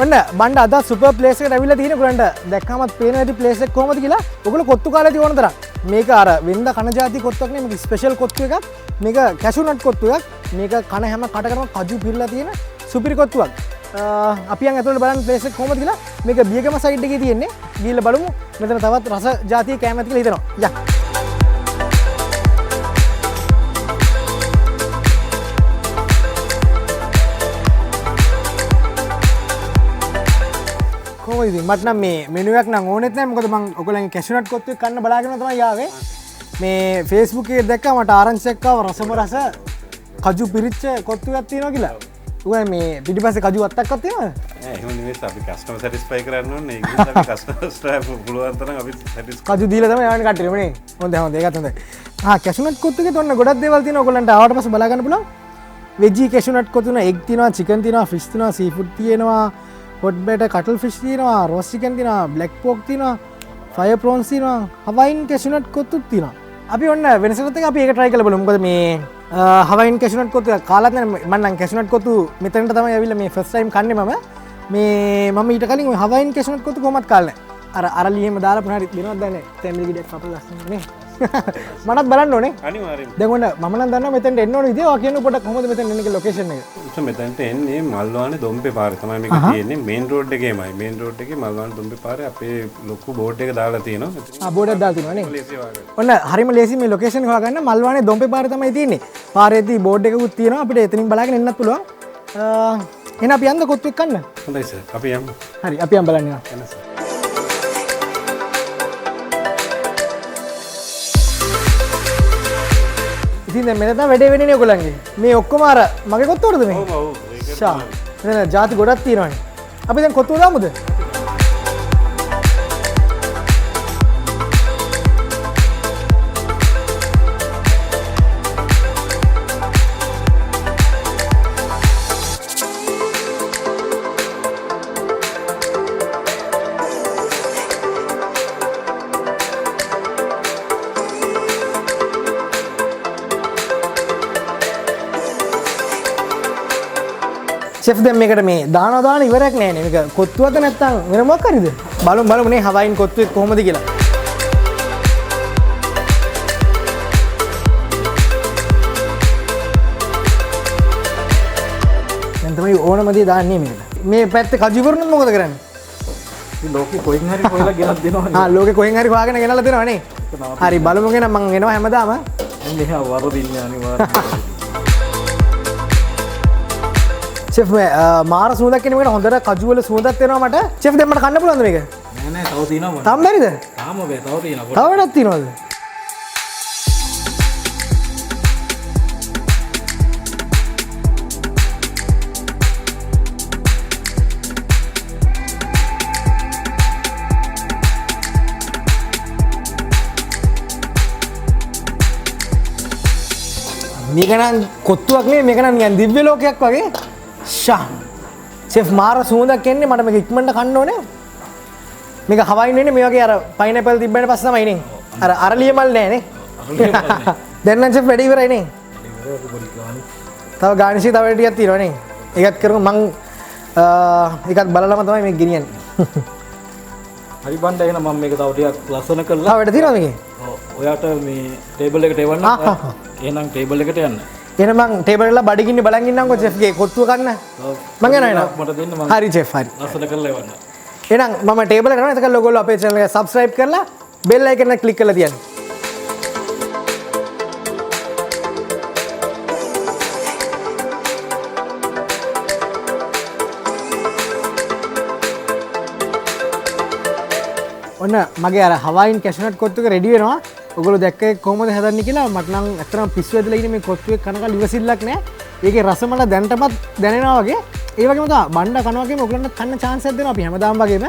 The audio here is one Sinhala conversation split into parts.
ඔන්න බණ්ඩ අද සුපර් ප්ලේස් එකට ඇවිල්ලා තියෙන ඔයගලන්ට දැක්කමත් පේන ඇති ප්ලේස් එක කොහමද කියලා. ඔයගොල්ලෝ කොත්තු කාලේ තියෙන තරම්. මේක අර වෙනද කන જાති කොත්තුවක් නෙමෙයි මේක ස්පෙෂල් කොත්තු එකක්. මේක කැෂු නට් කොත්තු එකක්. මේක කන හැම කටකරම කජු පිරලා තියෙන සුපිරි කොත්තුවක්. අපි යන් ඇතුළට බලන්න ප්ලේස් එක කොහමද කියලා. මේක බියගම සයිඩ් එකේ තියෙන්නේ. ගිහිල්ලා බලමු. මෙතන තවත් රස જાතිය කෑම ඇති කියලා හිතනවා. යා. මට නම් මේ මෙනු එකක් නම් ඕනෙත් නැහැ මොකද මම ඔයගොල්ලන්ගේ කැෂු නට් කොත්තු එක කන්න බලාගෙන තමයි ආවේ මේ Facebook එකේ දැක්කා මට ආරංචියක් ආව රසම රස කජු පිරිච්ච කොත්තු එකක් තියෙනවා කියලා. ඔය මේ පිටිපස්සේ කජු වත්තක්වත් තියෙනවද? නෑ එහෙම නෙවෙයි අපි කස්ටමර් සැටිස්ෆයි කරන්න ඕනේ. ඒක නිසා අපි කස්ටමර්ස්ට පුළුවන් තරම් අපි සැටිස්ෆයි කජු දීලා තමයි යවන්නේ කට්ටියම නේ. හොඳයි හොඳයි ඒකත් හොඳයි. කැෂු නට් කොත්තු එකේ තොන්න ගොඩක් දේවල් තියෙනවා ඔයගොල්ලන්ට ආවට පස්සේ බලා ගන්න පුළුවන්. වෙජ්ජි කැෂු නට් කොත්තු තියෙනවා, එග් තියෙනවා, චිකන් තියෙනවා, ෆිෂ් තියෙනවා, සී ෆුඩ් තියෙනවා. hot batter cuttle fish තියෙනවා roast chicken තියෙනවා black pork තියෙනවා fire prawns තියෙනවා hawaiian cashew nut කොත්තුත් තියෙනවා අපි ඔන්න වෙනසකට එක අපි ඒක try කරලා බලමු මොකද මේ hawaiian cashew nut කොත්තු කාලත් නැහැ මම නම් cashew nut කොත්තු මෙතනට තමයි ඇවිල්ලා මේ first time කන්නේ මම ඊට කලින් ඔය hawaiian cashew nut කොත්තු කොහොමත් කාලේ නැහැ අර අරලියෙම දාලා පුනාරි දෙනවද දන්නේ තැඹිලි ගෙඩියක් කපලා ලස්සන නේ මනත් බලන්න ඕනේ අනිවාර්යෙන් දැන් ඔන්න මම නම් දන්නවා මෙතෙන්ට එන්න ඕන විදිය ඔයා කියන්න පොඩ්ඩක් කොහොමද මෙතෙන් එන්නේ කියලා ලොකේෂන් එක මෙතනට එන්නේ මල්වානේ දොම්පේ පාරේ තමයි මේක තියෙන්නේ මේන් රෝඩ් එකේමයි මේන් රෝඩ් එකේ මල්වානේ දොම්පේ පාරේ අපේ ලොකු බෝඩ් එක දාලා තියෙනවා බෝඩ් එකක් දාලා තියෙනවා නේ ඔන්න හරිම ලේසි මේ ලොකේෂන් එක හොයාගන්න මල්වානේ දොම්පේ පාරේ තමයි තියෙන්නේ පාරේදී බෝඩ් එකකුත් තියෙනවා අපිට එතනින් බලාගෙන එන්නත් පුළුවන් එහෙනම් අපි යන්න කොත්තු එක්ක කන්න හොඳයි සර් අපි යමු හරි අපි යන්න බලන්න යන්න සර් ඉතින් දැන් මෙතන වැඩේ වෙන්නේ නේ ඔයගොල්ලන්ගේ. මේ ඔක්කොම අර මගේ කොත්තුවටද මේ? ඔව් ඔව්. ෂා. නේද ಜಾති ගොඩක් තියෙනවානේ. අපි දැන් කොත්තුව දාමුද? chef දැන් මේකට මේ දාන ඉවරයක් නෑ නේ මේක කොත්තුවද නැත්තම් වෙන මොකක් හරිද බලමු නේ හවයින් කොත්තුවේ කොහොමද කියලා දැන් තමයි ඕනම දේ දාන්නේ මේකට මේ පැත්තේ කජු ඉවරුනොත් මොකද කරන්නේ ඉතින් ලෝකෙ කොහෙන් හරි හොයලා ගෙනත් දෙනවනේ ලෝකෙ කොහෙන් හරි හොයාගෙන ගෙනල්ලා දෙනවා නේ හරි බලමු ගෙන මම එනවා හැමදාම මෙහා වරදින්නේ අනිවාර්යයෙන් chef මාර සුවඳක් එන මේකට හොඳට කජු වල සුවඳක් එනවා මට chef දැන් මට කන්න පුළුවන්ද මේක නෑ තව තියෙනවා තාම බැරිද තාම බෑ තව තියෙනවා තව වැඩක් තියෙනවද මේක නම් කොත්තුවක් නෙමෙයි මේක නම් නිකන් දිව්‍ය ලෝකයක් වගේ ෂා chef මාර සුවඳක් එන්නේ මට මේක ඉක්මනට කන්න ඕනේ මේක හවයින් වෙන්නේ මේ වගේ අර පයිනැපල් තිබ්බට පස්සේ තමයි නේ අර අරලිය මල් නෑ නේ දැන් නම් chef වැඩ ඉවරයි නේ තව ගානිෂි තව ටිකක් තියෙනවා නේ ඒකත් කරමු මං ඒකත් බලලම තමයි මේක ගෙනියන්නේ හරි බණ්ඩ එහෙනම් මම මේක තව ටිකක් ලස්සන කරලා තව වැඩ තියෙනවද මේකේ ඔව් ඔයාට මේ ටේබල් එකට එවන්න එහෙනම් ටේබල් එකට යන්න එහෙනම් මං ටේබල් එකලා බඩගින්නේ බලන් ඉන්නම්කෝ chef ගේ කොත්තුව කන්න මං යනවා එහෙනම් මට දෙන්න මම හරි chef හරි ලස්සන කරලා එවන්න එහෙනම් මම ටේබල් එකට යනවා එතකල් ඔයගොල්ලෝ අපේ channel එක subscribe කරලා bell icon එක click කරලා තියන්න ඔන්න මගේ අර හවයින් cashew nut කොත්තු එක ready වෙනවා ඔයගොල්ලෝ දැක්කේ කොහොමද හදන්නේ කියලා මට නම් ඇත්තටම පිස්සු වැදලා ඉන්නේ මේ කොත්තුවේ කනකල් ඉවසිල්ලක් නැහැ. ඒකේ රස මට දැනටමත් දැනෙනවා වගේ. ඒ වගේම තමයි බණ්ඩ කනවා වගේම ඔයගොල්ලන්ට කන්න chance එකක් දෙනවා අපි හැමදාම වගේම.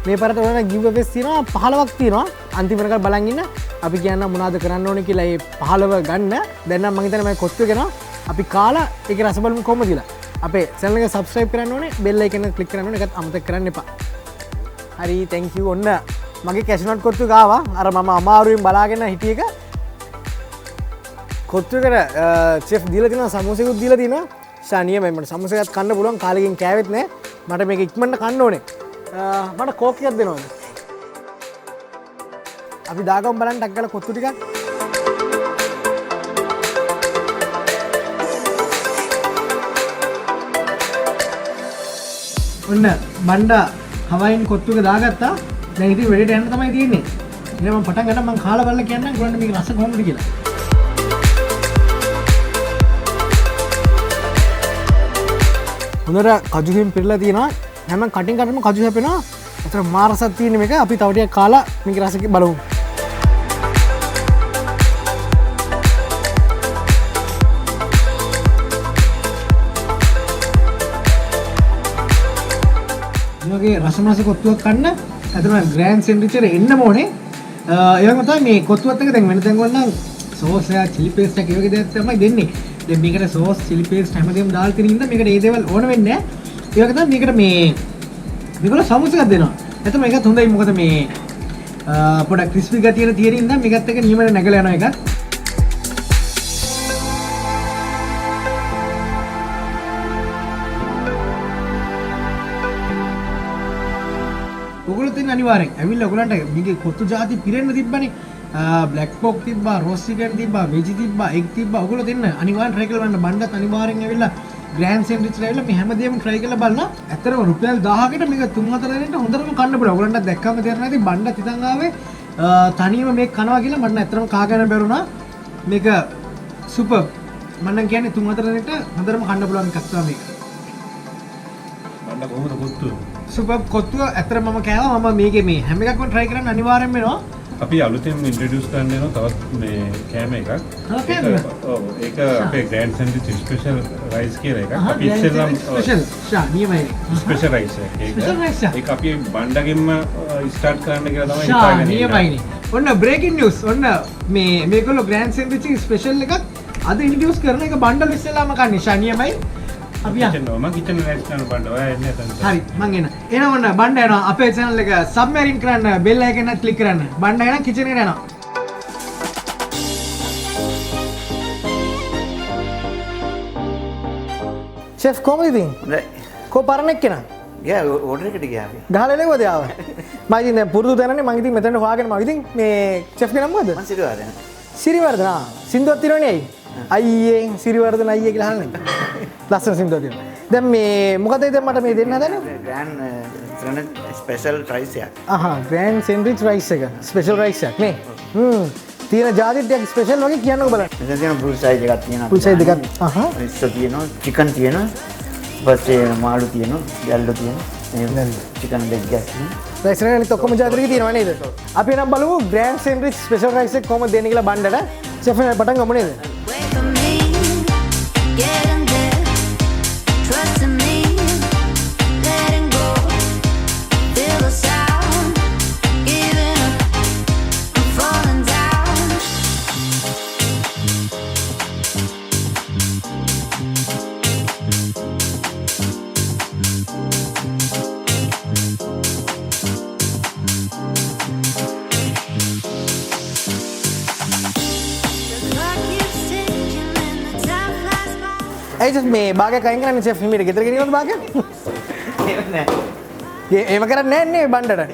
මේ පාරට ඔයගොල්ලන්ට giveaways තියෙනවා 15ක් තියෙනවා. අන්තිම වෙනකල් බලන් ඉන්න. අපි කියන්න මොනවද කරන්න ඕනේ කියලා මේ 15 ගන්න. දැන් නම් මම හිතන්නේ මම කොත්තුවේ කරනවා. අපි කාලා ඒකේ රස බලමු කොහොමද කියලා. අපේ channel එක subscribe කරන්න ඕනේ. bell icon එක click කරන්න ඕනේ. ඒකත් අමතක කරන්න එපා. හරි thank you ඔන්න මගේ cashew nut කොත්තු ගාවා අර මම අමාරුවෙන් බලාගෙන හිටිය එක කොත්තු එකට chef දීලා තිනවා සමෝසෙකුත් දීලා තිනවා ෂානිය මම සමෝසෙකත් කන්න පුළුවන් කාලෙකින් කෑවෙත් නෑ මට මේක ඉක්මනට කන්න ඕනේ. මට කෝක් එකක් දෙනවද? අපි දාගමු බලන්න ටක් ගාලා කොත්තු ටිකක්. ඔන්න බණ්ඩා හවයින් කොත්තු එක දාගත්තා. දැන් ඉතින් වෙඩේට යන්න තමයි තියෙන්නේ. ඉතින් මම පටන් ගන්න මම කාලා බලලා කියන්නම් ඔයගොල්ලන්ට මේක රස කොහොමද කියලා. හොඳට කජු හිම් පිරලා තියෙනවා. හැම කටින් කටම කජු හැපෙනවා. ඒතර මාර රසක් තියෙන මේක. අපි තව ටිකක් කාලා මේක රස බලමු. මේ රසමස කොත්තුවක් කන්න අතන ග්‍රෑන්ඩ් සෙන්රිච් එකට එන්න ඕනේ. ඒ වගේම තමයි මේ කොත්තුවත් එක දැන් වෙන තැන් වල නම් සෝස් එක චිලි පේස්ට් එක ඒ වගේ දේවල් තමයි දෙන්නේ. දැන් මේකට සෝස් චිලි පේස්ට් හැමදේම දාලා තියෙන ඉඳන් මේකට ඒ දේවල් ඕන වෙන්නේ නැහැ. ඒ වගේ තමයි මේකට මේ මේගොල්ලෝ සමෝස එකක් දෙනවා. එතන මේකත් හොඳයි මොකද මේ පොඩක් ක්‍රිස්පි ගතිය තියෙන ඉඳන් මේකත් එක නියමට නැගලා යනවා එකත්. ඔයගොල්ලෝ තින් අනිවාර්යෙන් ඇවිල්ලා ඔයගලන්ට මේකේ කොත්තු ಜಾති පිරෙන්න තිබ්බනේ. බ්ලැක් පොක් තිබ්බා, රෝස් චිකන් තිබ්බා, වෙජි තිබ්බා, එග් තිබ්බා. ඔයගොල්ලෝ දෙන්න අනිවාර්යෙන් try කරලා බලන්න. බණ්ඩත් අනිවාර්යෙන් ඇවිල්ලා ග්‍රෑන්ඩ් සෙන්රිච් ඇවිල්ලා මේ හැමදේම try කරලා බලන්න. ඇත්තටම රුපියල් 1000කට මේක 3-4 දෙනෙක්ට හොඳටම කන්න පුළුවන්. ඔයගලන්ට දැක්කම තේරෙනවා ඉතින් බණ්ඩත් හිතන් ආවේ තනියම මේක කනවා කියලා මට ඇත්තටම කා ගන්න බැරුණා. මේක සුපර්. මම නම් කියන්නේ 3-4 දෙනෙක්ට හොඳටම කන්න පුළුවන් එකක් තමයි මේක. බණ්ඩ කොහොමද කොත්තු? සුපර් කොත්තුව ඇත්තට මම කෑවා. මම මේකේ මේ හැම එකක්ම try කරන්න අනිවාර්යෙන් වෙනවා. අපි අලුතෙන් ඉන්ට්‍රොඩියුස් කරන්න යනවා තවත් මේ කෑම එකක්. ඔව් ඒක අපේ ග්‍රෑන්ඩ් සෙන්රිච් ස්පෙෂල් රයිස් කියලා එකක්. අපි ඉස්සෙල්ලාම ස්පෙෂල් නියමයි. ස්පෙෂල් රයිස් එක. ස්පෙෂල් රයිස් එක. ඒක අපි බණ්ඩගෙන්ම ස්ටාර්ට් කරන්න කියලා තමයි හිතාගෙන ඉන්නේ. නියමයිනේ. ඔන්න බ්‍රේකින් නිවුස්. ඔන්න මේගොල්ලෝ ග්‍රෑන්ඩ් සෙන්රිච් ස්පෙෂල් එකක් අද ඉන්ට්‍රොඩියුස් කරන එක බණ්ඩල් ඉස්සෙල්ලාම කන්නේ. නියමයි. අපි මම කිචන් රයිස් කරන බණ්ඩ ඔයා එන්නේ නැතන. හරි මං එනවා. එනවා ඔන්න බණ්ඩ එනවා. අපේ channel එක සබ්මැරින් කරන්න බෙල් එකෙන් ක්ලික් කරන්න. බණ්ඩ එනවා කිචන් එකට යනවා. chef කොහමද ඉතින්? හොඳයි. කො පරණෙක් කෙනා? ගියා ඕඩර් එකට ගියා අපි. ගහලා නෙවද ආව? මම ඉතින් දැන් පුරුදු තැනනේ මම ඉතින් මෙතන හොයාගෙන මම ඉතින් මේ chef ගේ නම මොකද? මං සිරිවර්ධන. සිරිවර්ධන. සින්දුවක් තියෙනවනේ ඇයි? අයියේ සිරිවර්ධන අයියේ කියලා අහන්නේ. ලස්සන සින්දුවක් තියෙනවා. දැන් මේ මොකද දැන් මට මේ දෙන්න හදන්නේ? ග්‍රෑන්ඩ් සෙන්රිච් ස්පෙෂල් රයිස් එකක්. ග්‍රෑන්ඩ් සෙන්රිච් රයිස් එක. ස්පෙෂල් රයිස් එකක් නේ. තියෙන ජාති ටික ස්පෙෂල් වගේ කියන්නකෝ බලන්න. මෙතන තියෙන ෆුල් සයිස් එකක් තියෙනවා. ෆුල් සයිස් දෙකක්. රිස් තියෙනවා, චිකන් තියෙනවා. ඊපස්සේ මාළු තියෙනවා, ගැල්ලෝ තියෙනවා. චිකන් ලෙග් ගැස් තියෙනවා. රයිස් එකේ අනිත් ඔක්කොම ජාති ටික තියෙනවා නේද? අපි නම් බලමු ග්‍රෑන්ඩ් සෙන්රිච් ස්පෙෂල් රයිස් එක කොහොමද දෙන්නේ කියලා බණ්ඩට. chef එක පටන් ගමු නේද? ඇයි මේ බාගයක් අයින් කරන්නේ chef හිමීට ගෙදර ගෙනියනවද බාගයක්? ඒක නෑ. ඒව කරන්නේ නැහැ නේ බණ්ඩට.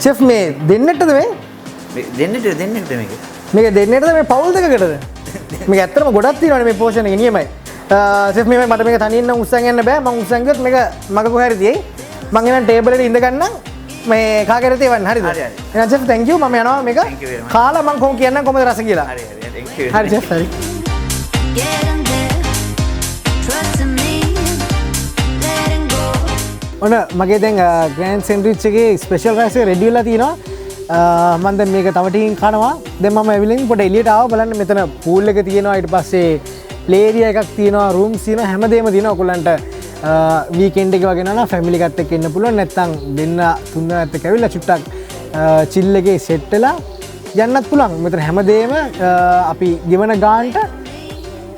chef මේ දෙන්නටද මේ? දෙන්නට මේක. මේක දෙන්නටද මේ පවුල් දෙකකටද? මේක ඇත්තටම ගොඩක් තියෙනවානේ මේ පෝෂන් එක නියමයි. chef මේ මට මේක තනියෙන් නම් උස්සන් යන්න බෑ. මම උස්සන් ගියොත් මේක මග කොහේ හරි තියෙයි. මම එනම් ටේබල් එකට ඉඳ ගන්නම්. මේ කාගෙරට එවන්න හරිද? හරි. එහෙනම් chef thank you. මම යනවා මේක කාලා මම කොහොම කියන්නම් කොහොමද රස කියලා. හරි. thank you. හරි chef හරි. ඔන්න මගේ දැන් ග්‍රෑන්ඩ් සෙන්රිච් එකේ ස්පෙෂල් රයිස් එක රෙඩි වෙලා තියෙනවා. මම දැන් මේක තව ටිකකින් කනවා. දැන් මම ඇවිල්ලා පොඩ එළියට ආවා බලන්න මෙතන පූල් එක තියෙනවා. ඊට පස්සේ ප්ලේ ඒරියා එකක් තියෙනවා, රූම්ස් තියෙනවා, හැමදේම තියෙනවා. ඔයගොල්ලන්ට වීකෙන්ඩ් එක වගේ නේද ෆැමිලි එකත් එක්ක ඉන්න පුළුවන්. නැත්නම් දෙන්න තුන් දෙනාත් එක්ක ඇවිල්ලා චුට්ටක් චිල් එකේ සෙට් වෙලා යන්නත් පුළුවන්. මෙතන හැමදේම අපි ගෙවන ගානට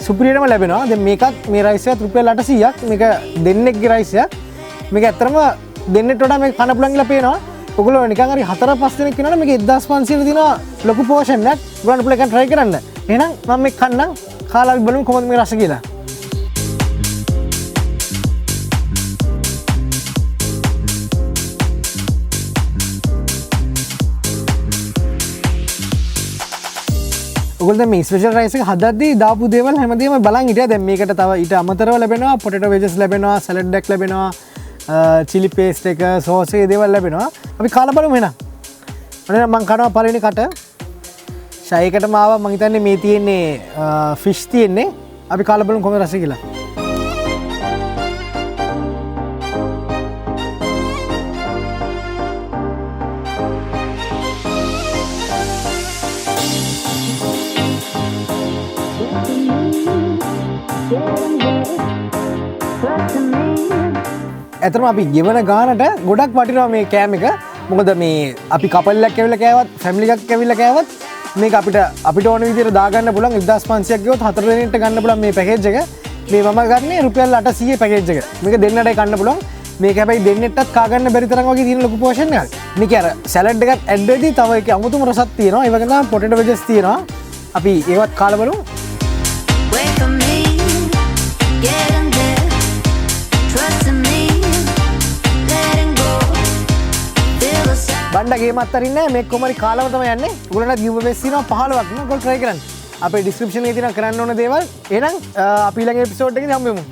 සුපිරියටම ලැබෙනවා. දැන් මේකත් මේ රයිස් එකත් රුපියල් 800ක්. මේක දෙන්නෙක්ගේ රයිස් එකක්. මේක ඇත්තටම දෙන්නෙට වඩා මේක කන පුළුවන් කියලා පේනවා. ඔයගොල්ලෝ නිකන් හරි 4-5 දෙනෙක් ඉන්නවනේ මේක 1500 දිනවා ලොකු පෝෂන් එකක්. ඔයගොල්ලෝ පුළුවන් එකක් try කරන්න. එහෙනම් මම මේක කන්නම්. කාලා අපි බලමු කොහොමද මේක රස කියලා. ඔයගොල්ලෝ දැන් මේ ස්පෙෂල් රයිස් එක හදද්දී දාපු දේවල් හැමදේම බලන් හිටියා. දැන් මේකට තව ඊට අමතරව ලැබෙනවා පොටේටෝ වෙජස් ලැබෙනවා, සලාඩ් එකක් ලැබෙනවා, චිලි පේස්ට් එක, සෝස් එක දේවල් ලැබෙනවා. අපි කාලා බලමු එහෙනම්. අනේ මම කනවා පළවෙනි කට. ෂයිකටම ආවා මම හිතන්නේ මේ තියෙන්නේ ෆිෂ් තියෙන්නේ. අපි කාලා බලමු කොහොමද රස කියලා. ඇතරම අපි ගෙවන ගානට ගොඩක් වටිනවා මේ කෑම එක. මොකද මේ අපි කපල් එකක් ඇවිල්ලා කෑවත් ෆැමිලි එකක් ඇවිල්ලා කෑවත් මේක අපිට ඕන විදිහට දාගන්න පුළුවන්. 1500ක් ගෙවුවොත් 4 දෙනෙක්ට ගන්න පුළුවන් මේ පැකේජ් එක. මේ මම ගන්නේ රුපියල් 800 පැකේජ් එක. මේක දෙන්නටයි කන්න පුළුවන්. මේක හැබැයි දෙන්නෙටත් කා ගන්න බැරි තරම් වගේ තියෙන ලොකු පෝෂන් එකක්. මේක අර සලාඩ් එකත් ඇඩ් වෙදී තව ඒකේ අමුතුම රසක් තියෙනවා. ඒ වගේම තමයි පොටේටෝ වෙජස් තියෙනවා. අපි ඒවත් කාලා බලමු. බණ්ඩ ගේමත් අරින්නේ නැහැ. මේක කොහමරි කාලම තමයි යන්නේ. ඔයගොල්ලන්ට giveaways තියෙනවා 15ක් නේ. ඔයගොල්ලෝ try කරන්න. අපේ description එකේ තියෙනවා කරන්න ඕන දේවල්. එහෙනම් අපි ඊළඟ එපිසෝඩ් එකේදී හම්බෙමු.